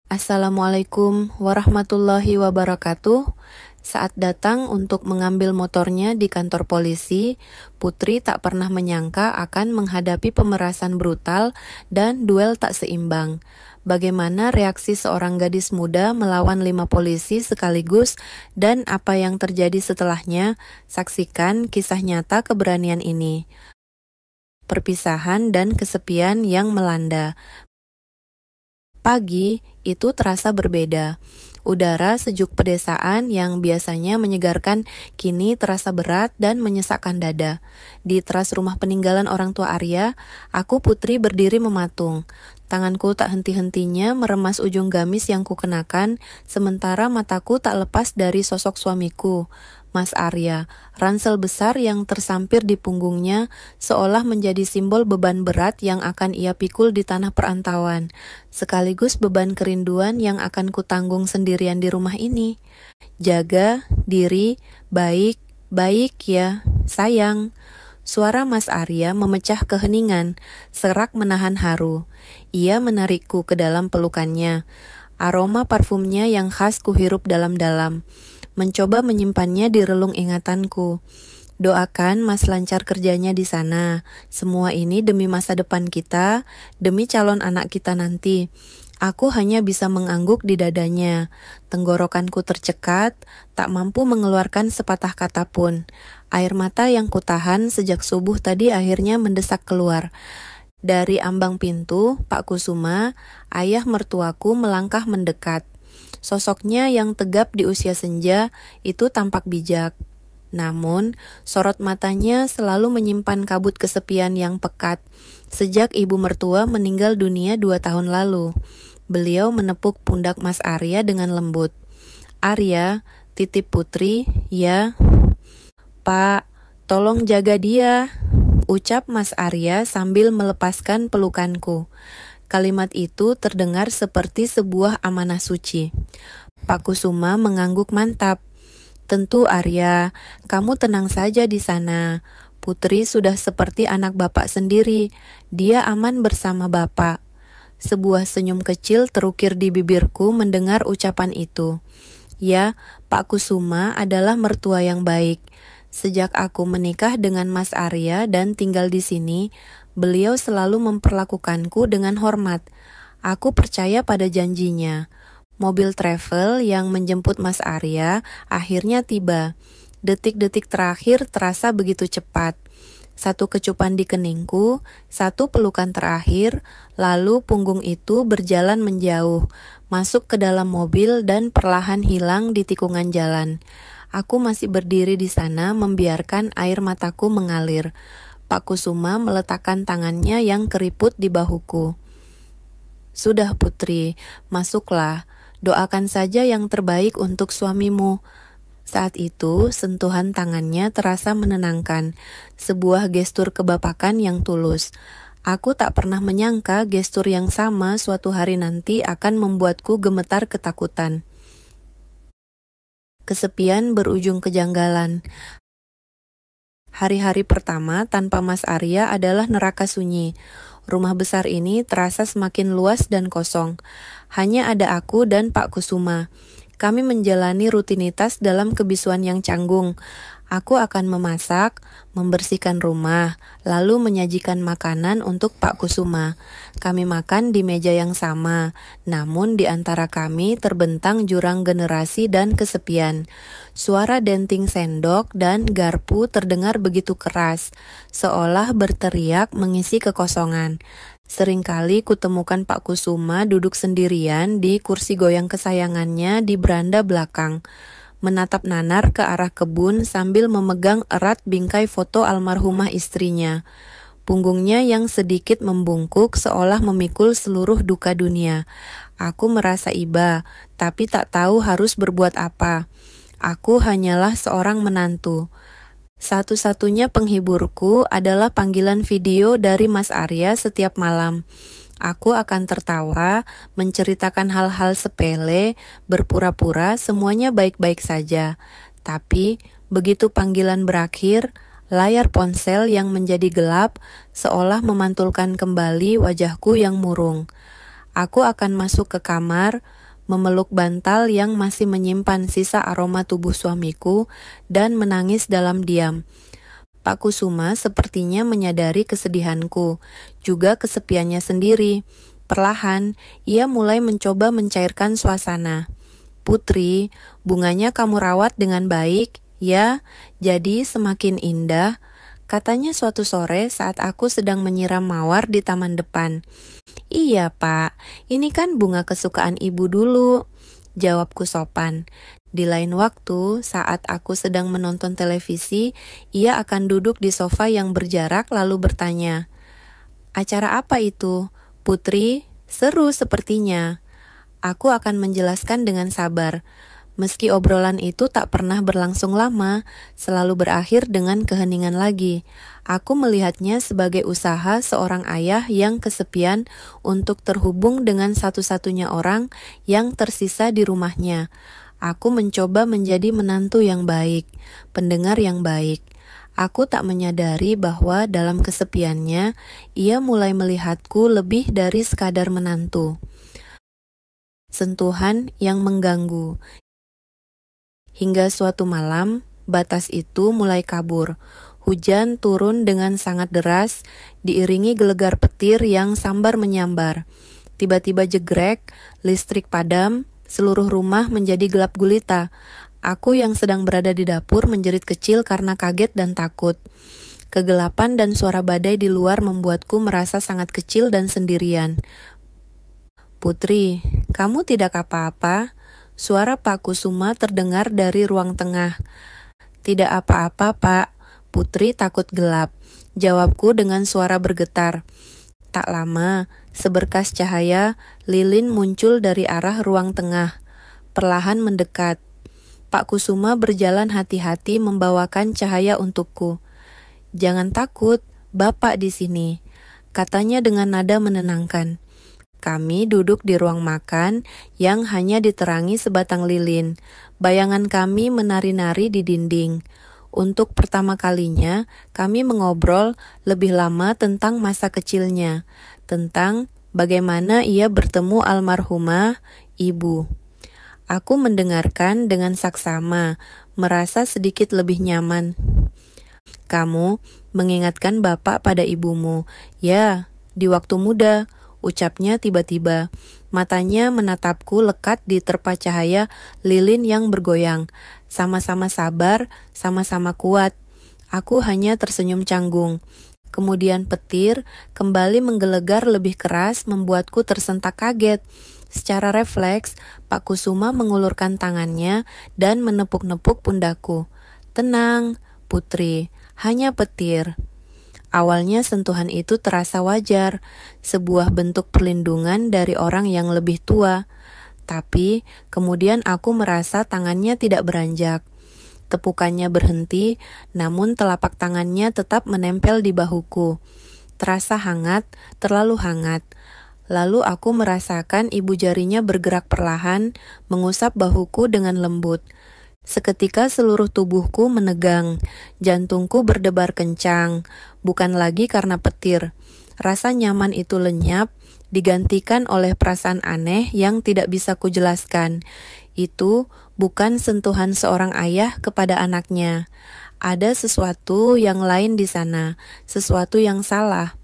Assalamualaikum warahmatullahi wabarakatuh. Saat datang untuk mengambil motornya di kantor polisi, Putri tak pernah menyangka akan menghadapi pemerasan brutal dan duel tak seimbang. Bagaimana reaksi seorang gadis muda melawan 5 polisi sekaligus dan apa yang terjadi setelahnya? Saksikan kisah nyata keberanian ini. Perpisahan dan kesepian yang melanda. Pagi itu terasa berbeda. Udara sejuk pedesaan yang biasanya menyegarkan kini terasa berat dan menyesakkan dada. Di teras rumah peninggalan orang tua Arya, aku Putri berdiri mematung. Tanganku tak henti-hentinya meremas ujung gamis yang kukenakan, sementara mataku tak lepas dari sosok suamiku, Mas Arya. Ransel besar yang tersampir di punggungnya seolah menjadi simbol beban berat yang akan ia pikul di tanah perantauan, sekaligus beban kerinduan yang akan kutanggung sendirian di rumah ini. Jaga diri, baik ya, sayang. Suara Mas Arya memecah keheningan, serak menahan haru. Ia menarikku ke dalam pelukannya. Aroma parfumnya yang khas kuhirup dalam-dalam. Mencoba menyimpannya di relung ingatanku. Doakan Mas lancar kerjanya di sana. Semua ini demi masa depan kita, demi calon anak kita nanti. Aku hanya bisa mengangguk di dadanya. Tenggorokanku tercekat, tak mampu mengeluarkan sepatah kata pun. Air mata yang kutahan sejak subuh tadi akhirnya mendesak keluar. Dari ambang pintu, Pak Kusuma, ayah mertuaku melangkah mendekat. Sosoknya yang tegap di usia senja itu tampak bijak. Namun, sorot matanya selalu menyimpan kabut kesepian yang pekat. Sejak ibu mertua meninggal dunia 2 tahun lalu, beliau menepuk pundak Mas Arya dengan lembut. Arya, titip Putri, ya. Pak, tolong jaga dia, ucap Mas Arya sambil melepaskan pelukanku. Kalimat itu terdengar seperti sebuah amanah suci. Pak Kusuma mengangguk mantap. Tentu Arya, kamu tenang saja di sana. Putri sudah seperti anak bapak sendiri. Dia aman bersama bapak. Sebuah senyum kecil terukir di bibirku mendengar ucapan itu. Ya, Pak Kusuma adalah mertua yang baik. Sejak aku menikah dengan Mas Arya dan tinggal di sini, beliau selalu memperlakukanku dengan hormat. Aku percaya pada janjinya. Mobil travel yang menjemput Mas Arya akhirnya tiba. Detik-detik terakhir terasa begitu cepat. Satu kecupan di keningku, satu pelukan terakhir, lalu punggung itu berjalan menjauh, masuk ke dalam mobil dan perlahan hilang di tikungan jalan. Aku masih berdiri di sana membiarkan air mataku mengalir. Pak Kusuma meletakkan tangannya yang keriput di bahuku. Sudah Putri, masuklah. Doakan saja yang terbaik untuk suamimu. Saat itu, sentuhan tangannya terasa menenangkan, sebuah gestur kebapakan yang tulus. Aku tak pernah menyangka gestur yang sama suatu hari nanti akan membuatku gemetar ketakutan. Kesepian berujung kejanggalan. Hari-hari pertama tanpa Mas Arya adalah neraka sunyi. Rumah besar ini terasa semakin luas dan kosong. Hanya ada aku dan Pak Kusuma. Kami menjalani rutinitas dalam kebisuan yang canggung. Aku akan memasak, membersihkan rumah, lalu menyajikan makanan untuk Pak Kusuma. Kami makan di meja yang sama, namun di antara kami terbentang jurang generasi dan kesepian. Suara denting sendok dan garpu terdengar begitu keras, seolah berteriak mengisi kekosongan. Seringkali kutemukan Pak Kusuma duduk sendirian di kursi goyang kesayangannya di beranda belakang, menatap nanar ke arah kebun sambil memegang erat bingkai foto almarhumah istrinya. Punggungnya yang sedikit membungkuk seolah memikul seluruh duka dunia. Aku merasa iba, tapi tak tahu harus berbuat apa. Aku hanyalah seorang menantu. Satu-satunya penghiburku adalah panggilan video dari Mas Arya setiap malam. Aku akan tertawa, menceritakan hal-hal sepele, berpura-pura semuanya baik-baik saja. Tapi, begitu panggilan berakhir, layar ponsel yang menjadi gelap seolah memantulkan kembali wajahku yang murung. Aku akan masuk ke kamar, memeluk bantal yang masih menyimpan sisa aroma tubuh suamiku, dan menangis dalam diam. Pak Kusuma sepertinya menyadari kesedihanku, juga kesepiannya sendiri. Perlahan, ia mulai mencoba mencairkan suasana. Putri, bunganya kamu rawat dengan baik, ya, jadi semakin indah, katanya suatu sore saat aku sedang menyiram mawar di taman depan. Iya, Pak, ini kan bunga kesukaan ibu dulu, jawabku sopan. Di lain waktu, saat aku sedang menonton televisi, ia akan duduk di sofa yang berjarak lalu bertanya, "Acara apa itu, Putri? Seru sepertinya." Aku akan menjelaskan dengan sabar. Meski obrolan itu tak pernah berlangsung lama, selalu berakhir dengan keheningan lagi. Aku melihatnya sebagai usaha seorang ayah yang kesepian untuk terhubung dengan satu-satunya orang yang tersisa di rumahnya. Aku mencoba menjadi menantu yang baik, pendengar yang baik. Aku tak menyadari bahwa dalam kesepiannya, ia mulai melihatku lebih dari sekadar menantu. Sentuhan yang mengganggu. Hingga suatu malam, batas itu mulai kabur. Hujan turun dengan sangat deras, diiringi gelegar petir yang sambar menyambar. Tiba-tiba jegrek, listrik padam, seluruh rumah menjadi gelap gulita. Aku yang sedang berada di dapur menjerit kecil karena kaget dan takut. Kegelapan dan suara badai di luar membuatku merasa sangat kecil dan sendirian. Putri, kamu tidak apa-apa? Suara Pak Kusuma terdengar dari ruang tengah. Tidak apa-apa, Pak. Putri takut gelap. Jawabku dengan suara bergetar. Tak lama, seberkas cahaya, lilin muncul dari arah ruang tengah. Perlahan mendekat. Pak Kusuma berjalan hati-hati membawakan cahaya untukku. Jangan takut, Bapak di sini, katanya dengan nada menenangkan. Kami duduk di ruang makan yang hanya diterangi sebatang lilin. Bayangan kami menari-nari di dinding. Untuk pertama kalinya, kami mengobrol lebih lama tentang masa kecilnya, tentang bagaimana ia bertemu almarhumah ibu. Aku mendengarkan dengan saksama, merasa sedikit lebih nyaman. Kamu mengingatkan Bapak pada ibumu. Ya, di waktu muda, ucapnya tiba-tiba. Matanya menatapku lekat di terpa cahaya lilin yang bergoyang. Sama-sama sabar, sama-sama kuat. Aku hanya tersenyum canggung. Kemudian petir kembali menggelegar lebih keras membuatku tersentak kaget. Secara refleks, Pak Kusuma mengulurkan tangannya dan menepuk-nepuk pundakku. Tenang, Putri, hanya petir. Awalnya sentuhan itu terasa wajar, sebuah bentuk perlindungan dari orang yang lebih tua. Tapi kemudian aku merasa tangannya tidak beranjak. Tepukannya berhenti, namun telapak tangannya tetap menempel di bahuku. Terasa hangat, terlalu hangat. Lalu aku merasakan ibu jarinya bergerak perlahan, mengusap bahuku dengan lembut. Seketika seluruh tubuhku menegang, jantungku berdebar kencang, bukan lagi karena petir. Rasa nyaman itu lenyap, digantikan oleh perasaan aneh yang tidak bisa kujelaskan. Itu bukan sentuhan seorang ayah kepada anaknya. Ada sesuatu yang lain di sana, sesuatu yang salah.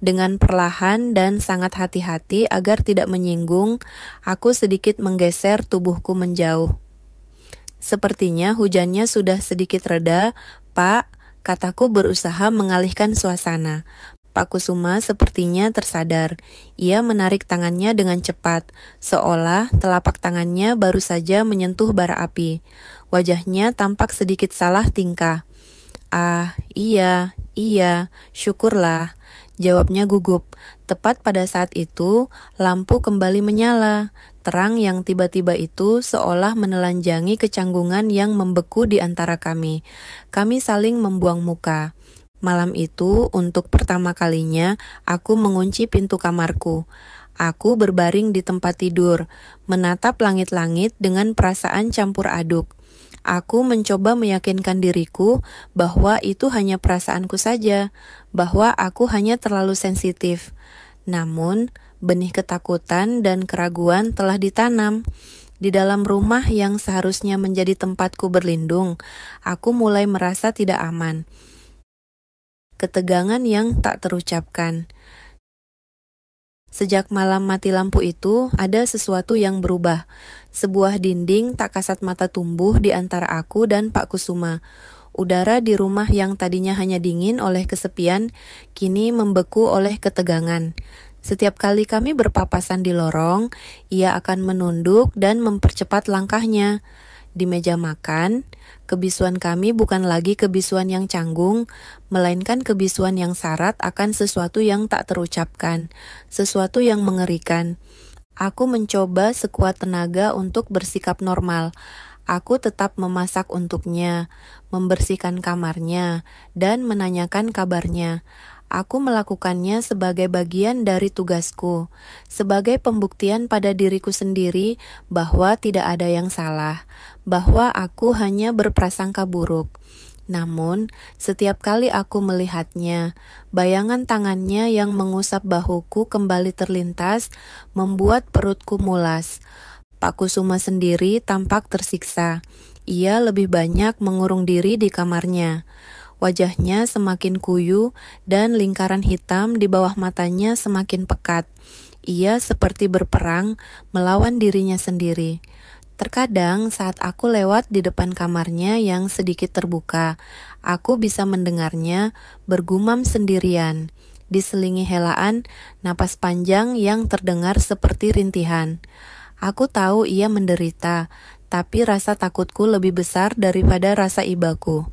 Dengan perlahan dan sangat hati-hati agar tidak menyinggung, aku sedikit menggeser tubuhku menjauh. Sepertinya hujannya sudah sedikit reda, Pak, kataku berusaha mengalihkan suasana. Pak Kusuma sepertinya tersadar. Ia menarik tangannya dengan cepat, seolah telapak tangannya baru saja menyentuh bara api. Wajahnya tampak sedikit salah tingkah. Ah, iya, syukurlah, jawabnya gugup. Tepat pada saat itu, lampu kembali menyala. Terang yang tiba-tiba itu seolah menelanjangi kecanggungan yang membeku di antara kami. Kami saling membuang muka. Malam itu, untuk pertama kalinya, aku mengunci pintu kamarku. Aku berbaring di tempat tidur, menatap langit-langit dengan perasaan campur aduk. Aku mencoba meyakinkan diriku bahwa itu hanya perasaanku saja, bahwa aku hanya terlalu sensitif. Namun, Benih ketakutan dan keraguan telah ditanam. Di dalam rumah yang seharusnya menjadi tempatku berlindung, aku mulai merasa tidak aman. Ketegangan yang tak terucapkan. Sejak malam mati lampu itu, ada sesuatu yang berubah. Sebuah dinding tak kasat mata tumbuh di antara aku dan Pak Kusuma. Udara di rumah yang tadinya hanya dingin oleh kesepian, kini membeku oleh ketegangan. Setiap kali kami berpapasan di lorong, ia akan menunduk dan mempercepat langkahnya. Di meja makan, kebisuan kami bukan lagi kebisuan yang canggung, melainkan kebisuan yang syarat akan sesuatu yang tak terucapkan, sesuatu yang mengerikan. Aku mencoba sekuat tenaga untuk bersikap normal. Aku tetap memasak untuknya, membersihkan kamarnya, dan menanyakan kabarnya. Aku melakukannya sebagai bagian dari tugasku, sebagai pembuktian pada diriku sendiri bahwa tidak ada yang salah, bahwa aku hanya berprasangka buruk. Namun, setiap kali aku melihatnya, bayangan tangannya yang mengusap bahuku kembali terlintas, membuat perutku mulas. Pak Kusuma sendiri tampak tersiksa. Ia lebih banyak mengurung diri di kamarnya. Wajahnya semakin kuyu dan lingkaran hitam di bawah matanya semakin pekat. Ia seperti berperang melawan dirinya sendiri. Terkadang saat aku lewat di depan kamarnya yang sedikit terbuka, aku bisa mendengarnya bergumam sendirian, diselingi helaan napas panjang yang terdengar seperti rintihan. Aku tahu ia menderita, tapi rasa takutku lebih besar daripada rasa ibaku.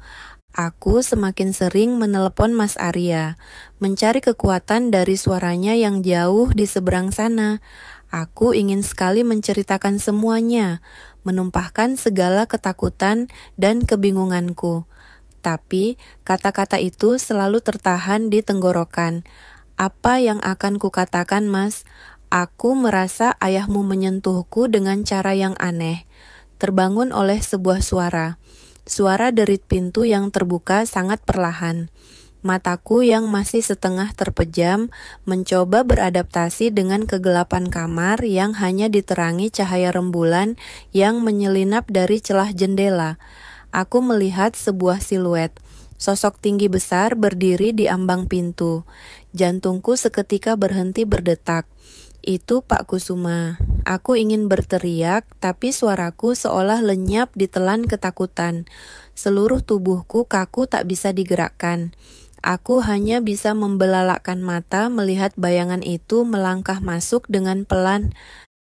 Aku semakin sering menelepon Mas Arya, mencari kekuatan dari suaranya yang jauh di seberang sana. Aku ingin sekali menceritakan semuanya, menumpahkan segala ketakutan dan kebingunganku. Tapi kata-kata itu selalu tertahan di tenggorokan. Apa yang akan kukatakan, Mas? Aku merasa ayahmu menyentuhku dengan cara yang aneh. Terbangun oleh sebuah suara. Suara derit pintu yang terbuka sangat perlahan. Mataku yang masih setengah terpejam mencoba beradaptasi dengan kegelapan kamar yang hanya diterangi cahaya rembulan yang menyelinap dari celah jendela. Aku melihat sebuah siluet. Sosok tinggi besar berdiri di ambang pintu. Jantungku seketika berhenti berdetak. Itu Pak Kusuma. Aku ingin berteriak, tapi suaraku seolah lenyap ditelan ketakutan. Seluruh tubuhku kaku tak bisa digerakkan. Aku hanya bisa membelalakkan mata melihat bayangan itu melangkah masuk dengan pelan